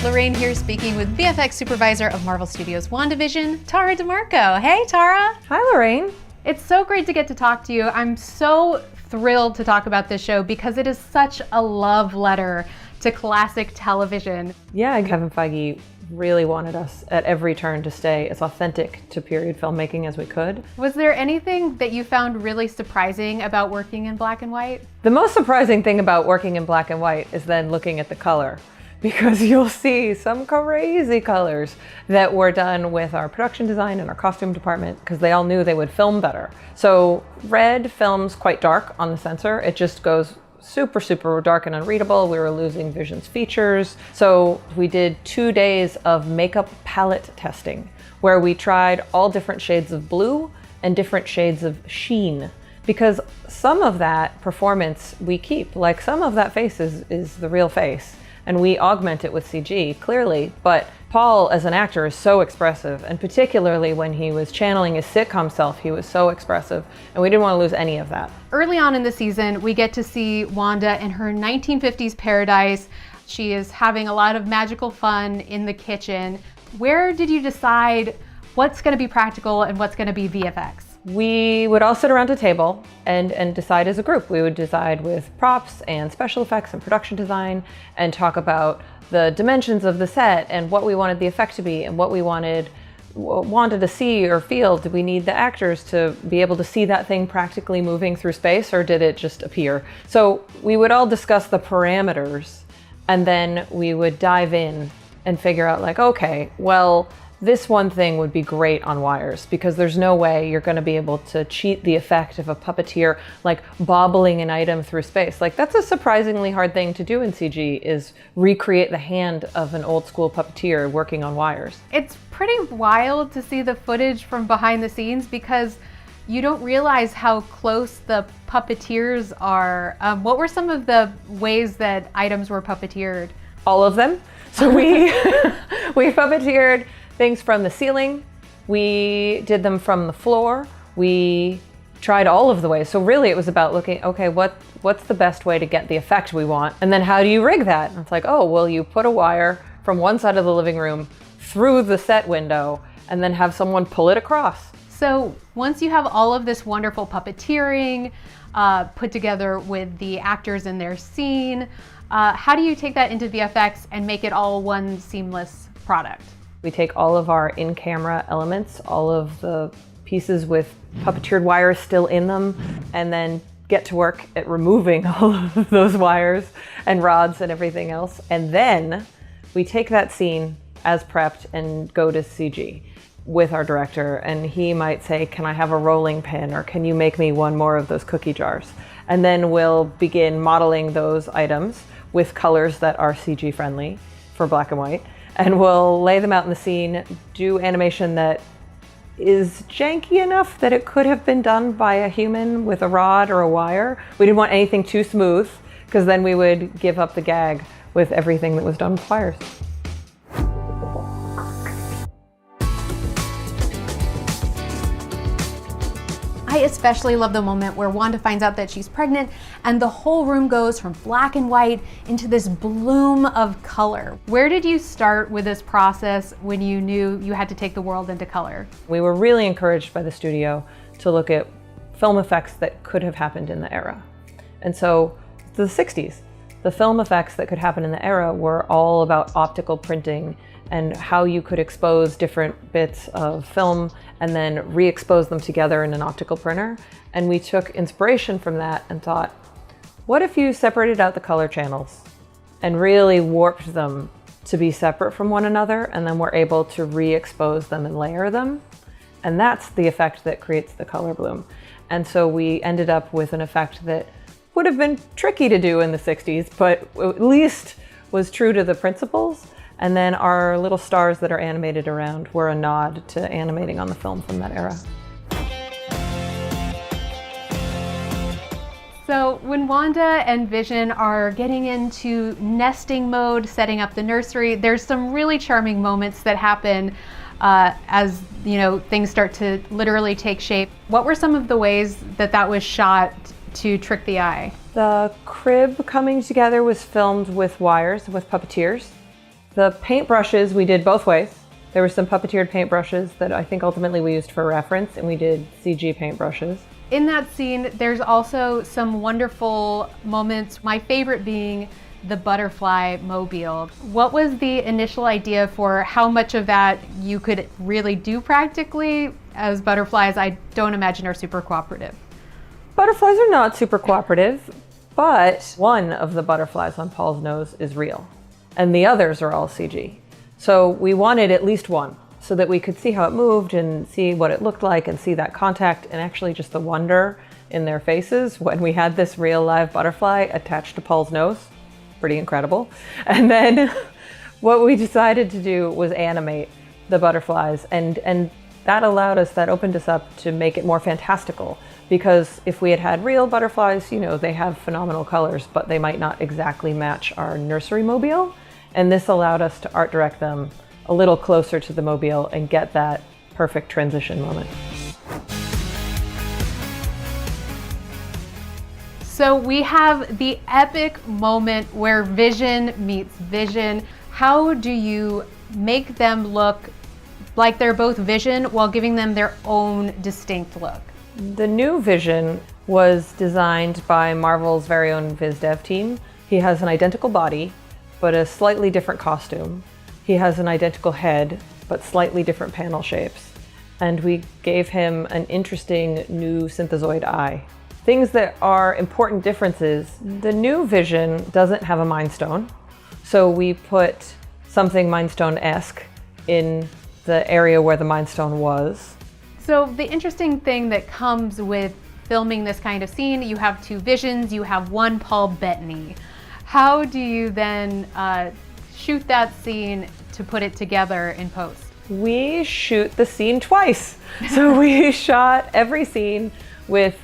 Lorraine here, speaking with VFX supervisor of Marvel Studios WandaVision, Tara DeMarco. Hey, Tara. Hi, Lorraine. It's so great to get to talk to you. I'm so thrilled to talk about this show because it is such a love letter to classic television. Yeah, Kevin Feige really wanted us at every turn to stay as authentic to period filmmaking as we could. Was there anything that you found really surprising about working in black and white? The most surprising thing about working in black and white is then looking at the color, because you'll see some crazy colors that were done with our production design and our costume department because they all knew they would film better. So red films quite dark on the sensor. It just goes super, super dark and unreadable. We were losing Vision's features. So we did 2 days of makeup palette testing where we tried all different shades of blue and different shades of sheen, because some of that performance we keep, like some of that face is the real face. And we augment it with CG, clearly, but Paul as an actor is so expressive, and particularly when he was channeling his sitcom self, he was so expressive, and we didn't want to lose any of that. Early on in the season, we get to see Wanda in her 1950s paradise. She is having a lot of magical fun in the kitchen. Where did you decide what's going to be practical and what's going to be VFX? We would all sit around a table and decide as a group. We would decide with props and special effects and production design and talk about the dimensions of the set and what we wanted the effect to be and what we wanted to see or feel. Did we need the actors to be able to see that thing practically moving through space, or did it just appear? So we would all discuss the parameters, and then we would dive in and figure out, like, okay, well, this one thing would be great on wires because there's no way you're going to be able to cheat the effect of a puppeteer like bobbling an item through space. Like, that's a surprisingly hard thing to do in CG, is recreate the hand of an old school puppeteer working on wires. It's pretty wild to see the footage from behind the scenes because you don't realize how close the puppeteers are. What were some of the ways that items were puppeteered? All of them. So we puppeteered things from the ceiling, we did them from the floor, we tried all of the ways. So really it was about looking, okay, what's the best way to get the effect we want? And then how do you rig that? And it's like, oh, well, you put a wire from one side of the living room through the set window and then have someone pull it across. So once you have all of this wonderful puppeteering put together with the actors in their scene, how do you take that into VFX and make it all one seamless product? We take all of our in-camera elements, all of the pieces with puppeteered wires still in them, and then get to work at removing all of those wires and rods and everything else. And then we take that scene as prepped and go to CG with our director, and he might say, can I have a rolling pin, or can you make me one more of those cookie jars? And then we'll begin modeling those items with colors that are CG friendly for black and white. And we'll lay them out in the scene, do animation that is janky enough that it could have been done by a human with a rod or a wire. We didn't want anything too smooth, because then we would give up the gag with everything that was done with wires. I especially love the moment where Wanda finds out that she's pregnant and the whole room goes from black and white into this bloom of color. Where did you start with this process when you knew you had to take the world into color? We were really encouraged by the studio to look at film effects that could have happened in the era. And so the 60s, the film effects that could happen in the era were all about optical printing and how you could expose different bits of film and then re-expose them together in an optical printer. And we took inspiration from that and thought, what if you separated out the color channels and really warped them to be separate from one another, and then we're able to re-expose them and layer them? And that's the effect that creates the color bloom. And so we ended up with an effect that would have been tricky to do in the 60s, but at least was true to the principles. And then our little stars that are animated around were a nod to animating on the film from that era. So when Wanda and Vision are getting into nesting mode, setting up the nursery, there's some really charming moments that happen as things start to literally take shape. What were some of the ways that was shot to trick the eye? The crib coming together was filmed with wires, with puppeteers. The paintbrushes we did both ways. There were some puppeteered paintbrushes that I think ultimately we used for reference, and we did CG paintbrushes. In that scene, there's also some wonderful moments, my favorite being the butterfly mobile. What was the initial idea for how much of that you could really do practically, as butterflies I don't imagine are super cooperative? Butterflies are not super cooperative, but one of the butterflies on Paul's nose is real, and the others are all CG. So we wanted at least one, so that we could see how it moved and see what it looked like and see that contact and actually just the wonder in their faces when we had this real live butterfly attached to Paul's nose. Pretty incredible. And then what we decided to do was animate the butterflies, and that allowed us, that opened us up to make it more fantastical, because if we had had real butterflies, you know, they have phenomenal colors, but they might not exactly match our nursery mobile. And this allowed us to art direct them a little closer to the mobile and get that perfect transition moment. So we have the epic moment where Vision meets Vision. How do you make them look like they're both Vision while giving them their own distinct look? The new Vision was designed by Marvel's very own Viz Dev team. He has an identical body, but a slightly different costume. He has an identical head, but slightly different panel shapes. And we gave him an interesting new synthezoid eye. Things that are important differences: the new Vision doesn't have a Mind Stone, so we put something Mind Stone-esque in the area where the Mind Stone was. So the interesting thing that comes with filming this kind of scene, you have two Visions, you have one Paul Bettany. How do you then shoot that scene to put it together in post? We shoot the scene twice. So we shot every scene with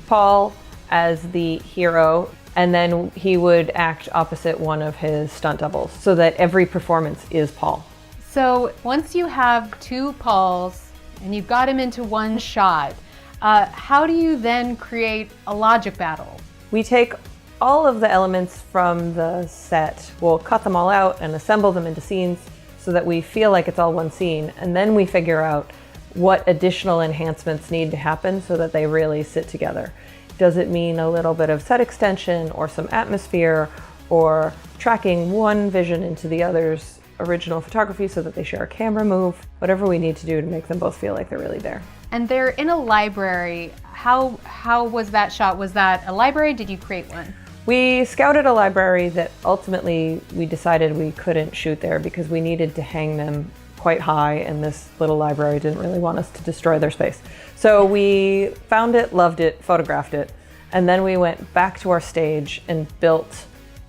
Paul as the hero, and then he would act opposite one of his stunt doubles, so that every performance is Paul. So once you have two Pauls and you've got him into one shot, how do you then create a logic battle? We take all of the elements from the set, we'll cut them all out and assemble them into scenes so that we feel like it's all one scene, and then we figure out what additional enhancements need to happen so that they really sit together. Does it mean a little bit of set extension or some atmosphere, or tracking one Vision into the other's original photography so that they share a camera move? Whatever we need to do to make them both feel like they're really there. And they're in a library. How was that shot? Was that a library? Did you create one? We scouted a library that ultimately we decided we couldn't shoot there because we needed to hang them quite high, and this little library didn't really want us to destroy their space. So we found it, loved it, photographed it, and then we went back to our stage and built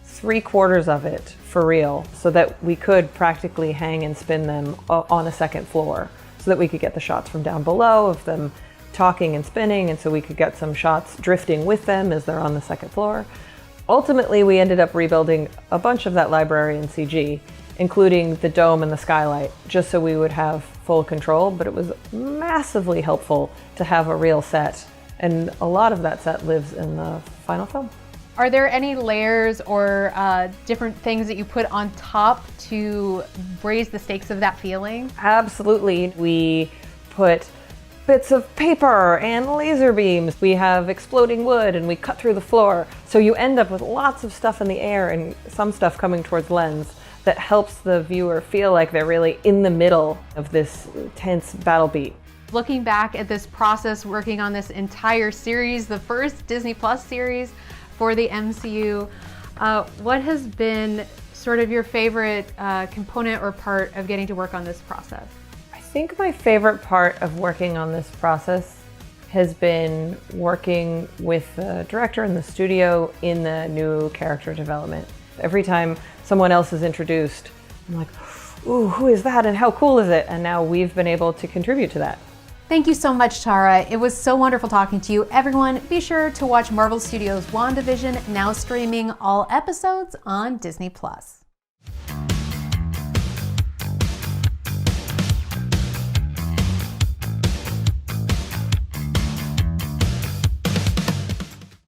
3/4 of it for real so that we could practically hang and spin them on a second floor so that we could get the shots from down below of them talking and spinning, and so we could get some shots drifting with them as they're on the second floor. Ultimately, we ended up rebuilding a bunch of that library in CG, including the dome and the skylight, just so we would have full control, but it was massively helpful to have a real set, and a lot of that set lives in the final film. Are there any layers or different things that you put on top to raise the stakes of that feeling? Absolutely. We put bits of paper and laser beams. We have exploding wood, and we cut through the floor. So you end up with lots of stuff in the air and some stuff coming towards lens that helps the viewer feel like they're really in the middle of this tense battle beat. Looking back at this process, working on this entire series, the first Disney Plus series for the MCU, what has been sort of your favorite component or part of getting to work on this process? I think my favorite part of working on this process has been working with the director and the studio in the new character development. Every time someone else is introduced, I'm like, ooh, who is that and how cool is it? And now we've been able to contribute to that. Thank you so much, Tara. It was so wonderful talking to you. Everyone, be sure to watch Marvel Studios' WandaVision, now streaming all episodes on Disney Plus.